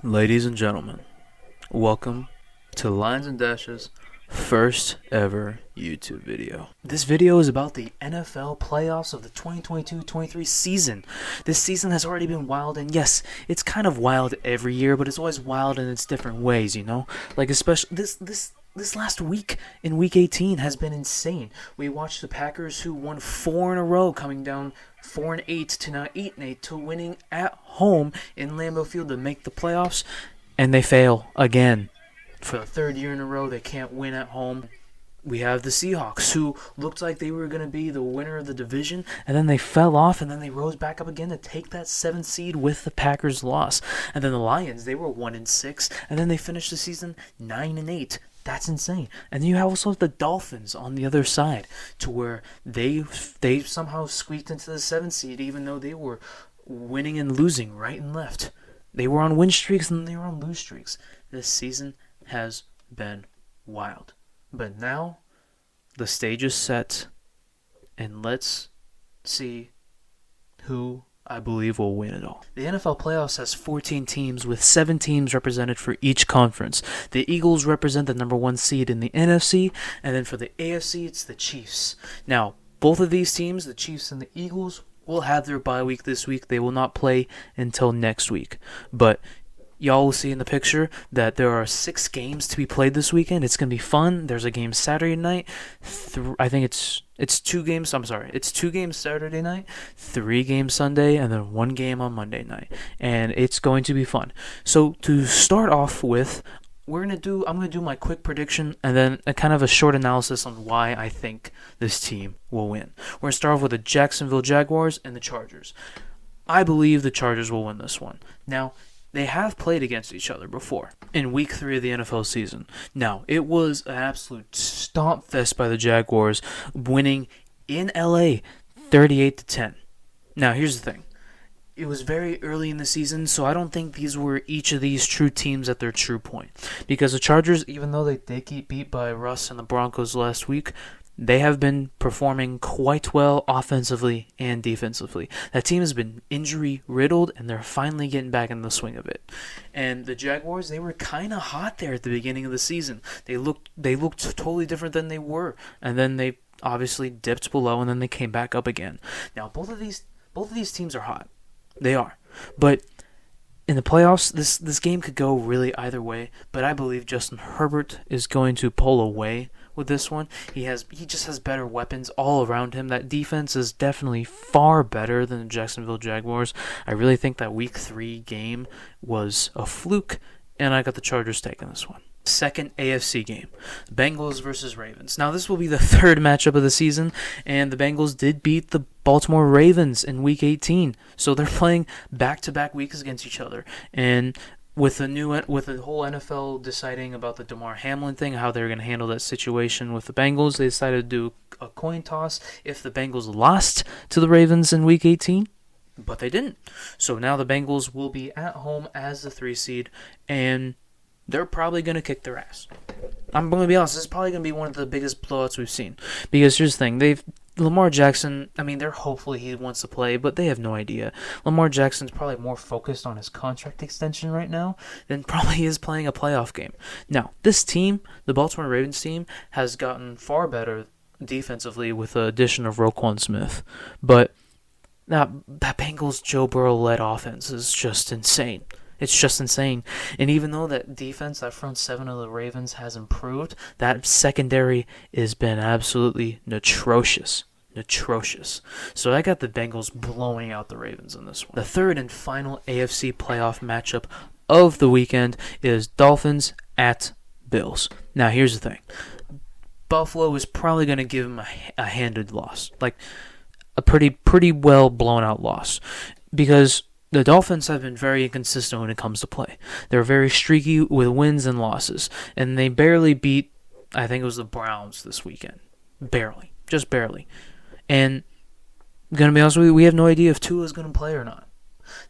Ladies and gentlemen, welcome to Lines and Dashes' first ever YouTube video. This video is about the NFL playoffs of the 2022-23 season. This season has already been wild, and yes, it's kind of wild every year, but it's always wild in its different ways, you know? Like especially this last week in Week 18 has been insane. We watched the Packers, who won 4 in a row, coming down 4-8 to now 8-8 to winning at home in Lambeau Field to make the playoffs, and they fail again. For the third year in a row, they can't win at home. We have the Seahawks, who looked like they were going to be the winner of the division, and then they fell off, and then they rose back up again to take that 7th seed with the Packers' loss. And then the Lions, they were 1-6, and then they finished the season 9-8. That's insane. And then you also have the Dolphins on the other side, to where they somehow squeaked into the 7th seed, even though they were winning and losing right and left. They were on win streaks and they were on lose streaks. This season has been wild. But now, the stage is set, and let's see who I believe will win it all. The NFL playoffs has 14 teams, with 7 teams represented for each conference. The Eagles represent the number 1 seed in the NFC, and then for the AFC, it's the Chiefs. Now, both of these teams, the Chiefs and the Eagles, will have their bye week this week. They will not play until next week. But y'all will see in the picture that there are 6 games to be played this weekend. It's going to be fun. There's a game Saturday night. I think it's 2 games. I'm sorry. It's 2 games Saturday night, 3 games Sunday, and then 1 game on Monday night. And it's going to be fun. So to start off with, I'm going to do my quick prediction and then a kind of a short analysis on why I think this team will win. We're going to start off with the Jacksonville Jaguars and the Chargers. I believe the Chargers will win this one. Now, they have played against each other before in Week 3 of the NFL season. Now, it was an absolute stomp fest by the Jaguars, winning in LA 38-10. Now, here's the thing. It was very early in the season, so I don't think these were each of these true teams at their true point. Because the Chargers, even though they did get beat by Russ and the Broncos last week, they have been performing quite well offensively and defensively. That team has been injury-riddled, and they're finally getting back in the swing of it. And the Jaguars, they were kind of hot there at the beginning of the season. They looked totally different than they were, and then they obviously dipped below, and then they came back up again. Now, both of these teams are hot. They are. But in the playoffs, this game could go really either way, but I believe Justin Herbert is going to pull away with this one. He just has better weapons all around him. That defense is definitely far better than the Jacksonville Jaguars. I really think that Week 3 game was a fluke, and I got the Chargers taking this one. Second AFC game, Bengals versus Ravens. Now, this will be the third matchup of the season, and the Bengals did beat the Baltimore Ravens in Week 18. So they're playing back-to-back weeks against each other. And with the whole NFL deciding about the Damar Hamlin thing, how they're going to handle that situation with the Bengals, they decided to do a coin toss if the Bengals lost to the Ravens in Week 18. But they didn't. So now the Bengals will be at home as the 3 seed, and they're probably going to kick their ass. I'm going to be honest, this is probably going to be one of the biggest blowouts we've seen. Because here's the thing, Lamar Jackson, they're hopefully he wants to play, but they have no idea. Lamar Jackson's probably more focused on his contract extension right now than probably he is playing a playoff game. Now, this team, the Baltimore Ravens team, has gotten far better defensively with the addition of Roquan Smith. But that Bengals Joe Burrow-led offense is just insane. It's just insane. And even though that defense, that front 7 of the Ravens has improved, that secondary has been absolutely atrocious. So I got the Bengals blowing out the Ravens in this one. The third and final AFC playoff matchup of the weekend is Dolphins at Bills. Now, here's the thing. Buffalo is probably going to give them a handed loss. Like, a pretty well blown out loss. Because the Dolphins have been very inconsistent when it comes to play. They're very streaky with wins and losses. And they barely beat, I think it was the Browns this weekend. Barely. Just barely. And I'm going to be honest with you, we have no idea if Tua is going to play or not.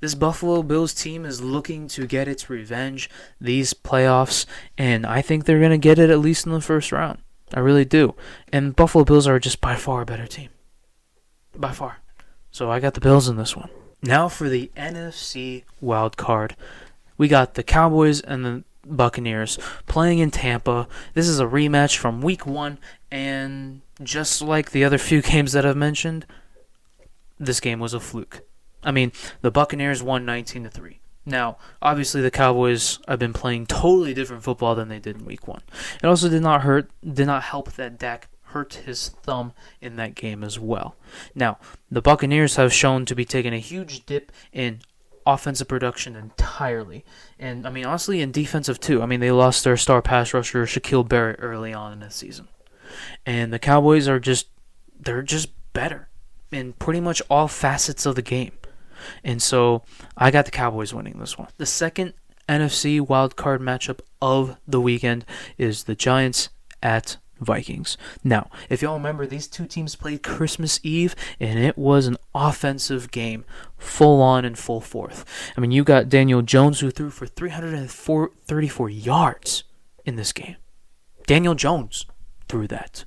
This Buffalo Bills team is looking to get its revenge these playoffs, and I think they're going to get it at least in the first round. I really do. And Buffalo Bills are just by far a better team. By far. So I got the Bills in this one. Now for the NFC wild card. we got the Cowboys and the Buccaneers playing in Tampa. This is a rematch from Week 1, and just like the other few games that I've mentioned, this game was a fluke. I mean, the Buccaneers won 19-3. Now, obviously, the Cowboys have been playing totally different football than they did in Week 1. It also did not help that Dak hurt his thumb in that game as well. Now, the Buccaneers have shown to be taking a huge dip in offensive production entirely. And, I mean, honestly, in defensive too. I mean, they lost their star pass rusher, Shaquille Barrett, early on in the season. And the Cowboys they're just better in pretty much all facets of the game. And so I got the Cowboys winning this one. The second NFC wildcard matchup of the weekend is the Giants at Vikings. Now, if y'all remember, these two teams played Christmas Eve, and it was an offensive game, full on and full forth. I mean, you got Daniel Jones, who threw for 334 yards in this game. Daniel Jones threw that.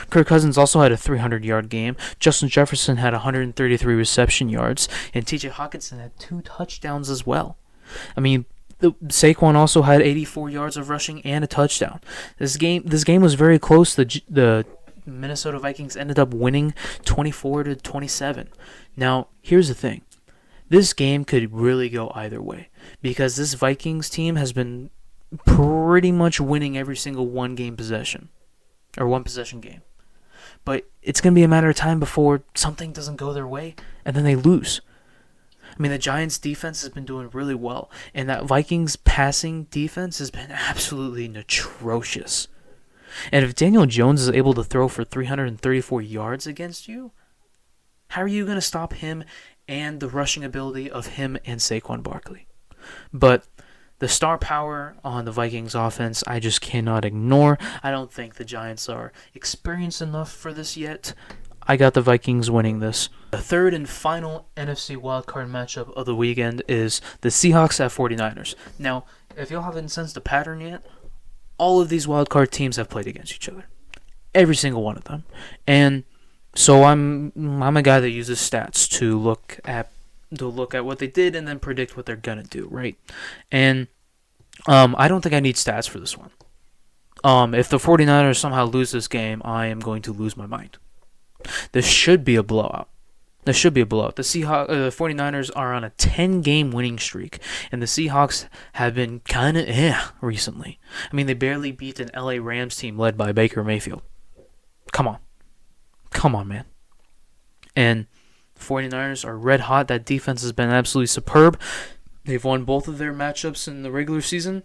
Kirk Cousins also had a 300-yard game. Justin Jefferson had 133 reception yards, and T.J. Hockenson had 2 touchdowns as well. I mean, Saquon also had 84 yards of rushing and a touchdown. This game was very close. The Minnesota Vikings ended up winning 24-27. Now, here's the thing. This game could really go either way, because this Vikings team has been pretty much winning every single one possession game. But it's going to be a matter of time before something doesn't go their way, and then they lose. I mean, the Giants' defense has been doing really well, and that Vikings' passing defense has been absolutely atrocious. And if Daniel Jones is able to throw for 334 yards against you, how are you going to stop him and the rushing ability of him and Saquon Barkley? But the star power on the Vikings offense, I just cannot ignore. I don't think the Giants are experienced enough for this yet. I got the Vikings winning this. The third and final NFC wildcard matchup of the weekend is the Seahawks at 49ers. Now, if y'all haven't sensed a pattern yet, all of these wildcard teams have played against each other. Every single one of them. And so I'm a guy that uses stats to look at what they did and then predict what they're gonna do, right? And I don't think I need stats for this one. If the 49ers somehow lose this game, I am going to lose my mind. This should be a blowout. The 49ers are on a 10-game winning streak, and the Seahawks have been kind of recently. I mean, they barely beat an LA Rams team led by Baker Mayfield. Come on, man. And 49ers are red hot. That defense has been absolutely superb. They've won both of their matchups in the regular season.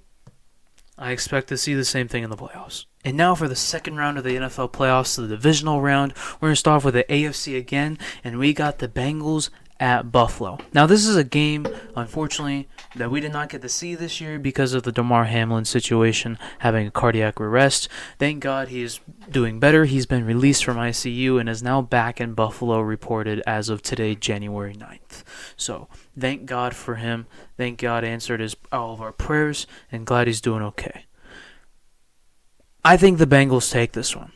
I expect to see the same thing in the playoffs. And now for the second round of the NFL playoffs, the divisional round. We're going to start off with the AFC again, and we got the Bengals at Buffalo. Now, this is a game, unfortunately, that we did not get to see this year because of the Damar Hamlin situation, having a cardiac arrest. Thank God he is doing better. He's been released from ICU and is now back in Buffalo, reported as of today, January 9th. So, thank God for him. Thank God answered all of our prayers, and glad he's doing okay. I think the Bengals take this one.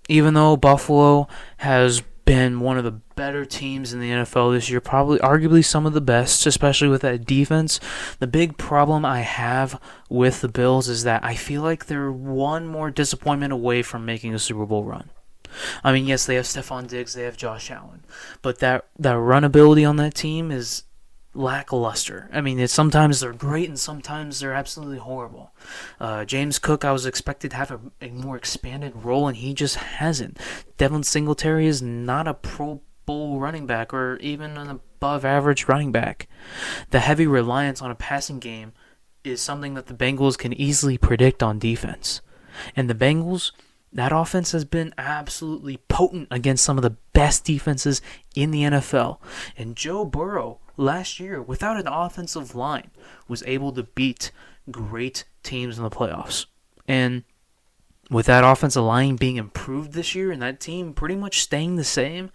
Even though Buffalo has been one of the better teams in the NFL this year, probably arguably some of the best, especially with that defense. The big problem I have with the Bills is that I feel like they're one more disappointment away from making a Super Bowl run. I mean, yes, they have Stephon Diggs, they have Josh Allen, but that run ability on that team is lackluster. I mean, sometimes they're great and sometimes they're absolutely horrible. James Cook, I was expected to have a more expanded role, and he just hasn't. Devin Singletary is not a Pro Bowl running back or even an above-average running back. The heavy reliance on a passing game is something that the Bengals can easily predict on defense. And the Bengals, that offense has been absolutely potent against some of the best defenses in the NFL. And Joe Burrow, last year, without an offensive line, was able to beat great teams in the playoffs. And with that offensive line being improved this year and that team pretty much staying the same,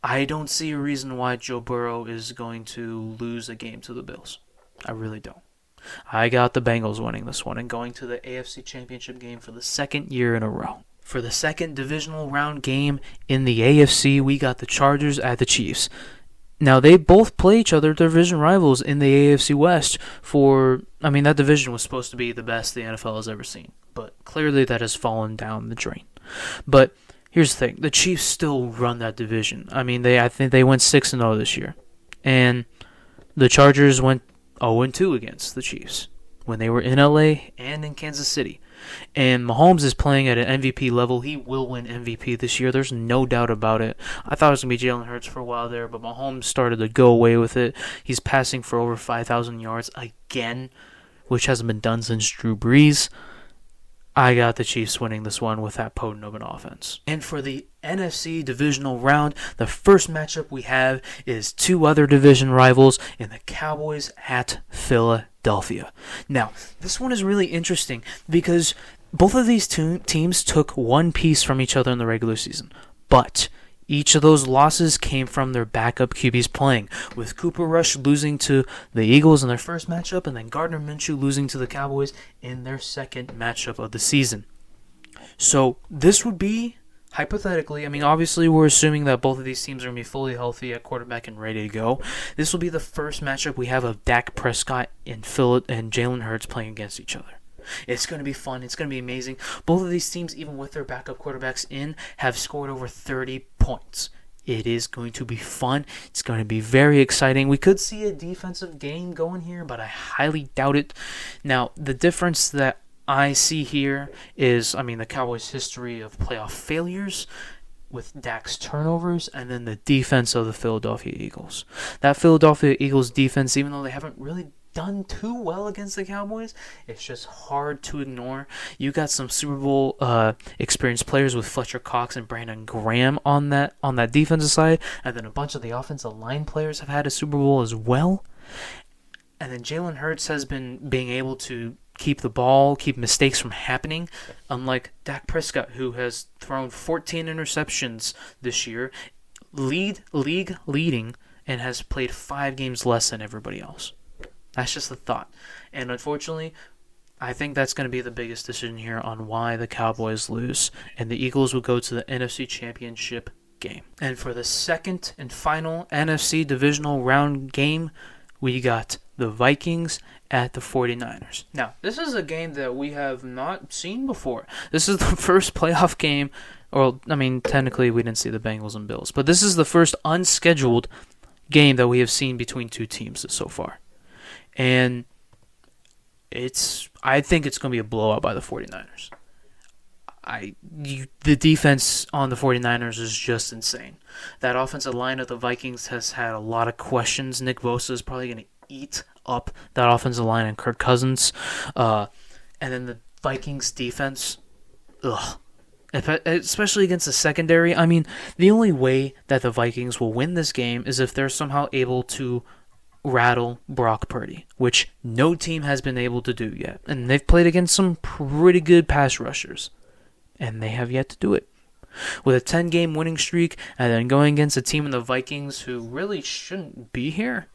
I don't see a reason why Joe Burrow is going to lose a game to the Bills. I really don't. I got the Bengals winning this one and going to the AFC Championship game for the second year in a row. For the second divisional round game in the AFC, we got the Chargers at the Chiefs. Now, they both play each other, division rivals in the AFC West that division was supposed to be the best the NFL has ever seen. But clearly that has fallen down the drain. But here's the thing. The Chiefs still run that division. I think they went 6-0 this year. And the Chargers went 0-2 against the Chiefs when they were in LA and in Kansas City. And Mahomes is playing at an MVP level. He will win MVP this year. There's no doubt about it. I thought it was going to be Jalen Hurts for a while there, but Mahomes started to go away with it. He's passing for over 5,000 yards again, which hasn't been done since Drew Brees. I got the Chiefs winning this one with that potent of an offense. And for the NFC divisional round, the first matchup we have is two other division rivals in the Cowboys at Philadelphia. Now, this one is really interesting because both of these two teams took one piece from each other in the regular season, but each of those losses came from their backup QBs playing, with Cooper Rush losing to the Eagles in their first matchup and then Gardner Minshew losing to the Cowboys in their second matchup of the season. So this would be, hypothetically, obviously we're assuming that both of these teams are going to be fully healthy at quarterback and ready to go. This will be the first matchup we have of Dak Prescott and Jalen Hurts playing against each other. It's going to be fun. It's going to be amazing. Both of these teams, even with their backup quarterbacks in, have scored over 30 points. It is going to be fun. It's going to be very exciting. We could see a defensive game going here, but I highly doubt it. Now, the difference that I see here is, the Cowboys' history of playoff failures with Dak's turnovers, and then the defense of the Philadelphia Eagles. That Philadelphia Eagles defense, even though they haven't really done too well against the Cowboys, it's just hard to ignore. You got some Super Bowl experienced players with Fletcher Cox and Brandon Graham on that defensive side, and then a bunch of the offensive line players have had a Super Bowl as well. And then Jalen Hurts has been being able to keep the ball, keep mistakes from happening, unlike Dak Prescott, who has thrown 14 interceptions this year, league leading, and has played 5 games less than everybody else. That's just a thought. And unfortunately, I think that's going to be the biggest decision here on why the Cowboys lose. And the Eagles will go to the NFC Championship game. And for the second and final NFC divisional round game, we got the Vikings at the 49ers. Now, this is a game that we have not seen before. This is the first playoff game. Technically we didn't see the Bengals and Bills. But this is the first unscheduled game that we have seen between two teams so far. And I think it's going to be a blowout by the 49ers. The defense on the 49ers is just insane. That offensive line of the Vikings has had a lot of questions. Nick Bosa is probably going to eat up that offensive line and Kirk Cousins. And then the Vikings defense, especially against the secondary. The only way that the Vikings will win this game is if they're somehow able to rattle Brock Purdy, which no team has been able to do yet. And they've played against some pretty good pass rushers, and they have yet to do it. With a 10-game winning streak, and then going against a team in the Vikings who really shouldn't be here,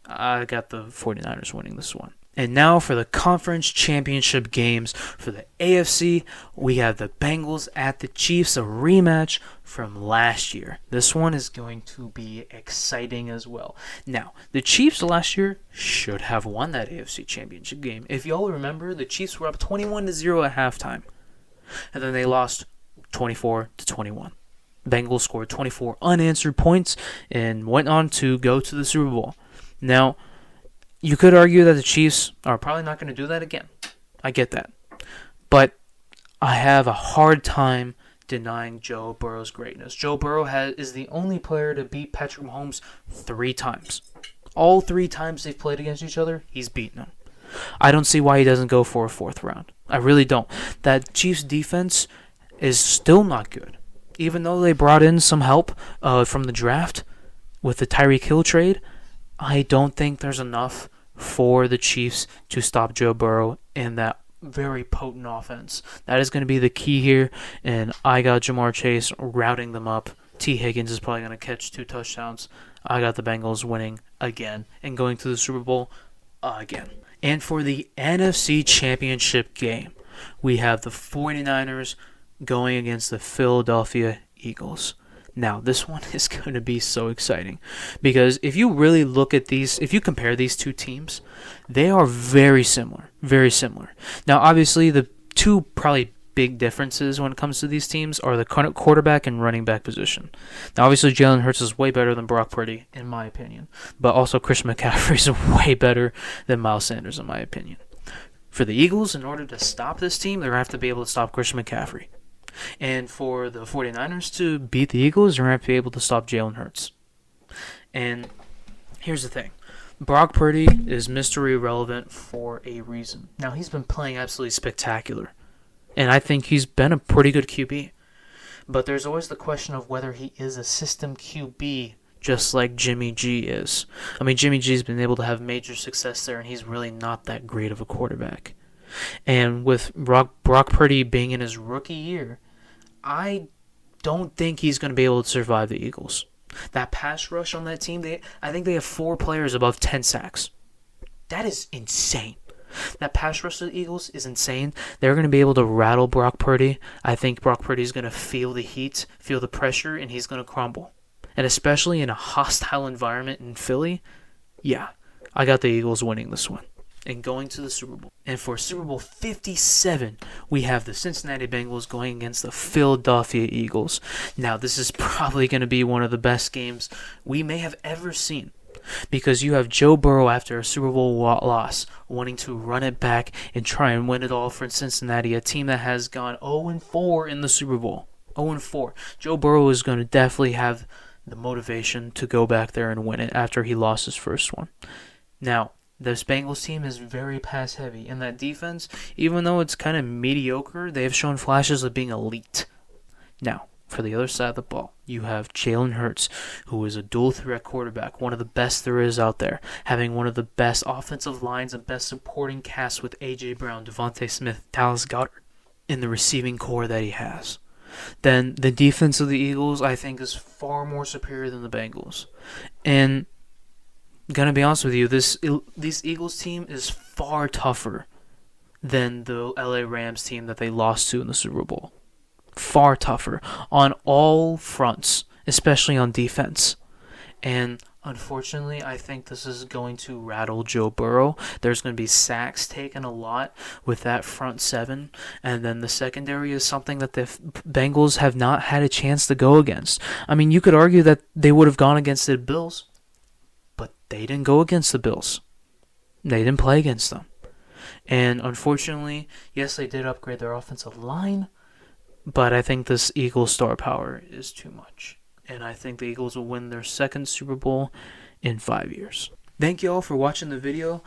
I got the 49ers winning this one. And now for the conference championship games. For the AFC, we have the Bengals at the Chiefs, a rematch from last year. This one is going to be exciting as well. Now, the Chiefs last year should have won that AFC championship game. If y'all remember, the Chiefs were up 21-0 at halftime. And then they lost 24-21. Bengals scored 24 unanswered points and went on to go to the Super Bowl. Now, you could argue that the Chiefs are probably not going to do that again. I get that. But I have a hard time denying Joe Burrow's greatness. Joe Burrow is the only player to beat Patrick Mahomes 3 times. All 3 times they've played against each other, he's beaten him. I don't see why he doesn't go for a 4th round. I really don't. That Chiefs defense is still not good. Even though they brought in some help from the draft with the Tyreek Hill trade, I don't think there's enough for the Chiefs to stop Joe Burrow in that very potent offense. That is going to be the key here, and I got Jamar Chase routing them up. T. Higgins is probably going to catch 2 touchdowns. I got the Bengals winning again and going to the Super Bowl again. And for the NFC Championship game, we have the 49ers going against the Philadelphia Eagles. Now, this one is going to be so exciting because if you really look at these, if you compare these two teams, they are very similar, very similar. Now, obviously, the two probably big differences when it comes to these teams are the quarterback and running back position. Now, obviously, Jalen Hurts is way better than Brock Purdy, in my opinion, but also Christian McCaffrey is way better than Miles Sanders, in my opinion. For the Eagles, in order to stop this team, they're going to have to be able to stop Christian McCaffrey. And for the 49ers to beat the Eagles, they're going to have to be able to stop Jalen Hurts. And here's the thing. Brock Purdy is Mr. Irrelevant for a reason. Now, he's been playing absolutely spectacular. And I think he's been a pretty good QB. But there's always the question of whether he is a system QB, just like Jimmy G is. I mean, Jimmy G's been able to have major success there, and he's really not that great of a quarterback. And with Brock Purdy being in his rookie year, I don't think he's going to be able to survive the Eagles. That pass rush on that team, I think they have 4 players above 10 sacks. That is insane. That pass rush of the Eagles is insane. They're going to be able to rattle Brock Purdy. I think Brock Purdy is going to feel the heat, feel the pressure, and he's going to crumble. And especially in a hostile environment in Philly, yeah, I got the Eagles winning this one and going to the Super Bowl. And for Super Bowl 57, we have the Cincinnati Bengals going against the Philadelphia Eagles. Now, this is probably going to be one of the best games we may have ever seen because you have Joe Burrow after a Super Bowl loss wanting to run it back and try and win it all for Cincinnati, a team that has gone 0-4 in the Super Bowl. 0-4. Joe Burrow is going to definitely have the motivation to go back there and win it after he lost his first one. Now, this Bengals team is very pass-heavy, and that defense, even though it's kind of mediocre, they have shown flashes of being elite. Now, for the other side of the ball, you have Jalen Hurts, who is a dual-threat quarterback, one of the best there is out there, having one of the best offensive lines and best supporting casts with A.J. Brown, Devontae Smith, Dallas Goedert in the receiving core that he has. Then the defense of the Eagles, I think, is far more superior than the Bengals. And gonna be honest with you, this Eagles team is far tougher than the LA Rams team that they lost to in the Super Bowl. Far tougher on all fronts, especially on defense. And unfortunately, I think this is going to rattle Joe Burrow. There's going to be sacks taken a lot with that front 7. And then the secondary is something that the Bengals have not had a chance to go against. I mean, you could argue that they would have gone against the Bills, but they didn't go against the Bills. They didn't play against them. And unfortunately, yes, they did upgrade their offensive line, but I think this Eagles star power is too much. And I think the Eagles will win their second Super Bowl in 5 years. Thank you all for watching the video.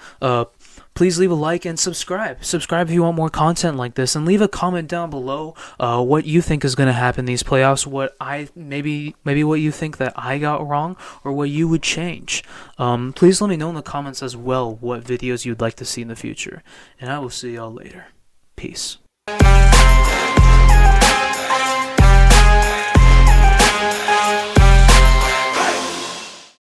Please leave a like and subscribe. Subscribe if you want more content like this, and leave a comment down below what you think is going to happen in these playoffs. What maybe what you think that I got wrong, or what you would change. Please let me know in the comments as well what videos you'd like to see in the future, and I will see y'all later. Peace.